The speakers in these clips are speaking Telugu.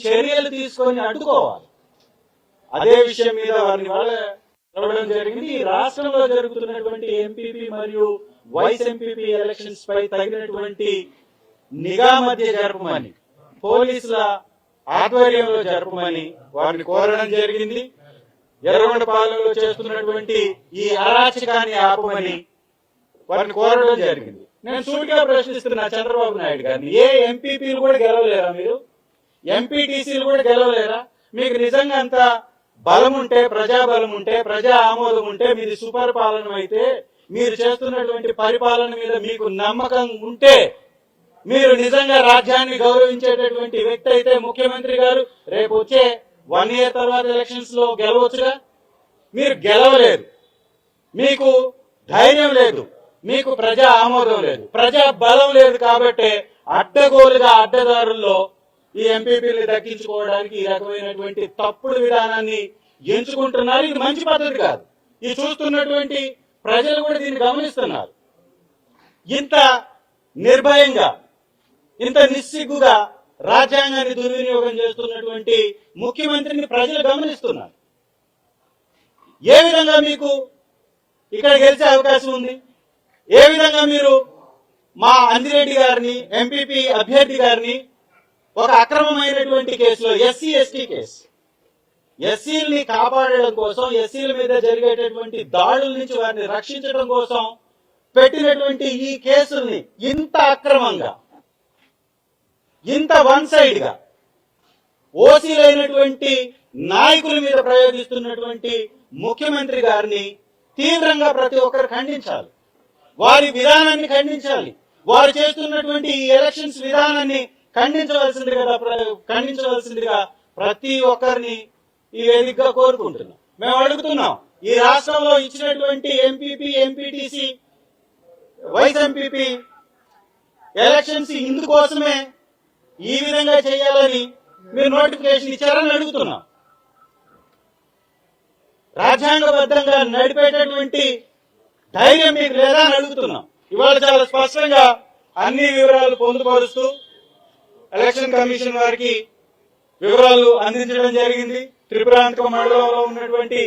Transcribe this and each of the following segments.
చర్యలు తీసుకొని అడ్డుకోవాలి. అదే విషయం మీద వారిని కలవడం జరిగింది. ఈ రాష్ట్రంలో జరుగుతున్నటువంటి ఎంపీపీ మరియు వైస్ ఎంపీపీ ఎలక్షన్స్ పై తగినటువంటి నిఘా మధ్య జరపమని, పోలీసుల ఆధ్వర్యంలో జరపమని వారిని కోరడం జరిగింది. ఎర్రగొండపాలెంలో చేస్తున్నటువంటి ఈ అరాచకాన్ని ఆపమని వారిని కోరడం జరిగింది. నేను సూటిగా ప్రశ్నిస్తున్నా చంద్రబాబు నాయుడు గారిని, ఏ ఎంపీపీలు కూడా గెలవలేరా మీరు? ఎంపీటీసీలు కూడా గెలవలేరా? మీకు నిజంగా అంత బలం ఉంటే, ప్రజాబలం ఉంటే, ప్రజా ఆమోదం ఉంటే, మీది సుపరిపాలన అయితే, మీరు చేస్తున్నటువంటి పరిపాలన మీద మీకు నమ్మకం ఉంటే, మీరు నిజంగా రాజ్యాన్ని గౌరవించేటటువంటి వ్యక్తి అయితే ముఖ్యమంత్రి గారు రేపు వచ్చే 1 year తర్వాత ఎలక్షన్స్ లో గెలవచ్చుగా. మీరు గెలవలేదు, మీకు ధైర్యం లేదు, మీకు ప్రజా ఆమోదం లేదు, ప్రజా బలం లేదు. కాబట్టి అడ్డగోలుగా అడ్డదారుల్లో ఈ ఎంపీపీలు దక్కించుకోవడానికి ఈ రకమైనటువంటి తప్పుడు విధానాన్ని ఎంచుకుంటున్నారు. ఇది మంచి పద్ధతి కాదు. ఇది చూస్తున్నటువంటి ప్రజలు కూడా దీన్ని గమనిస్తున్నారు. ఇంత నిర్భయంగా, ఇంత నిస్సిగ్గుగా రాజ్యాంగాన్ని దుర్వినియోగం చేస్తున్నటువంటి ముఖ్యమంత్రిని ప్రజలు గమనిస్తున్నారు. ఏ విధంగా మీకు ఇక్కడ గెలిచే అవకాశం ఉంది? ఏ విధంగా మీరు మా అందిరెడ్డి గారిని, ఎంపీపీ అభ్యర్థి గారిని ఒక అక్రమమైనటువంటి కేసులో, ఎస్సీ ఎస్టీ కేసు, ఎస్సీలని కాపాడడం కోసం, ఎస్సీల మీద జరిగేటటువంటి దాడుల నుంచి వారిని రక్షించడం కోసం పెట్టినటువంటి ఈ కేసుల్ని ఇంత అక్రమంగా, ఇంత వన్ సైడ్ గా ఓసీలైనటువంటి నాయకుల మీద ప్రయోగిస్తున్నటువంటి ముఖ్యమంత్రి గారిని తీవ్రంగా ప్రతి ఒక్కరు ఖండించాలి. వారి విధానాన్ని ఖండించాలి. వారు చేస్తున్నటువంటి ఈ ఎలక్షన్స్ విధానాన్ని ఖండించవలసిందిగా ప్రతి ఒక్కరిని ఈ వేదికగా కోరుకుంటున్నాం. మేము అడుగుతున్నాం, ఈ రాష్ట్రంలో ఇచ్చినటువంటి MPP, MPTC, vice MPP elections ఇందుకోసమే ఈ విధంగా చేయాలని మీరు నోటిఫికేషన్ ఇచ్చారని అడుగుతున్నాం. రాజ్యాంగబద్ధంగా నడిపేటటువంటి ధైర్యం మీకు లేదా అని అడుగుతున్నాం. ఇవాళ చాలా స్పష్టంగా అన్ని వివరాలు పొందుపరుస్తూ ఎలక్షన్ కమిషన్ వారికి వివరాలు అందించడం జరిగింది. త్రిపురాంతక మండలంలో ఉన్నటువంటి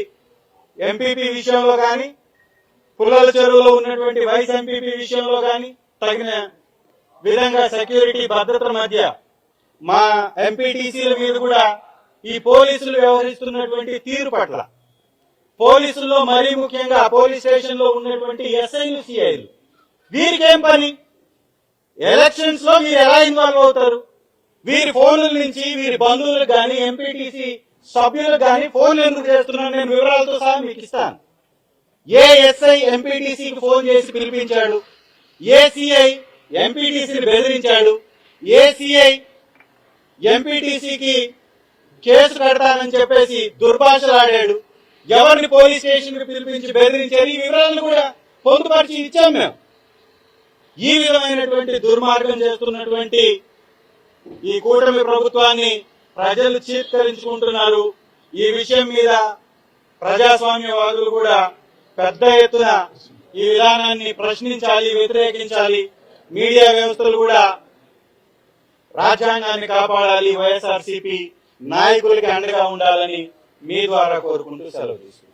ఎంపీపీ విషయంలో కానీ, పుల్లల చెరువులో ఉన్నటువంటి వైస్ ఎంపీపీ విషయంలో కానీ తగిన విధంగా సెక్యూరిటీ భద్రత మధ్య మా ఎంపీటీసీల మీద కూడా ఈ పోలీసులు వ్యవహరిస్తున్నటువంటి తీరు పట్ల, పోలీసుల్లో మరీ ముఖ్యంగా పోలీస్ స్టేషన్ లో ఉన్నటువంటి ఎస్ఐలు, సిఐలు, వీరికేం పని? ఎలక్షన్స్ లో మీరు ఎలా ఇన్వాల్వ్ అవుతారు? వీరి ఫోన్ల నుంచి వీరి బంధువులకు కానీ, ఎంపీటీసీ సభ్యులకు కానీ ఫోన్లు ఎందుకు చేస్తున్నాను నేను వివరాలతో సహా మీకు ఇస్తాను. ఏ ఎస్ఐ ఎంపీటీసీకి ఫోన్ చేసి పిలిపించాడు? ఏ సిఐ ఎంపీటీసీని బెదిరించాడు? ఏ సిఐ ఎంపీటీసీకి కేసు కడతానని చెప్పేసి దుర్భాషలాడాడు? ఎవరిని పోలీస్ స్టేషన్ కి పిలిపించి బెదిరించారు? ఈ వివరాలను కూడా పొందుపరిచి ఇచ్చాం మేము. ఈ విధమైనటువంటి దుర్మార్గం చేస్తున్నటువంటి ఈ కూటమి ప్రభుత్వాన్ని ప్రజలు చీత్కరించుకుంటున్నారు. ఈ విషయం మీద ప్రజాస్వామ్యవాదులు కూడా పెద్ద ఎత్తున ఈ విధానాన్ని ప్రశ్నించాలి, వ్యతిరేకించాలి. మీడియా వ్యవస్థలు కూడా రాజ్యాంగాన్ని కాపాడాలి, వైఎస్ఆర్సీపీ నాయకులకి అండగా ఉండాలని మీ ద్వారా కోరుకుంటూ సెలవు తీసుకుంటాను.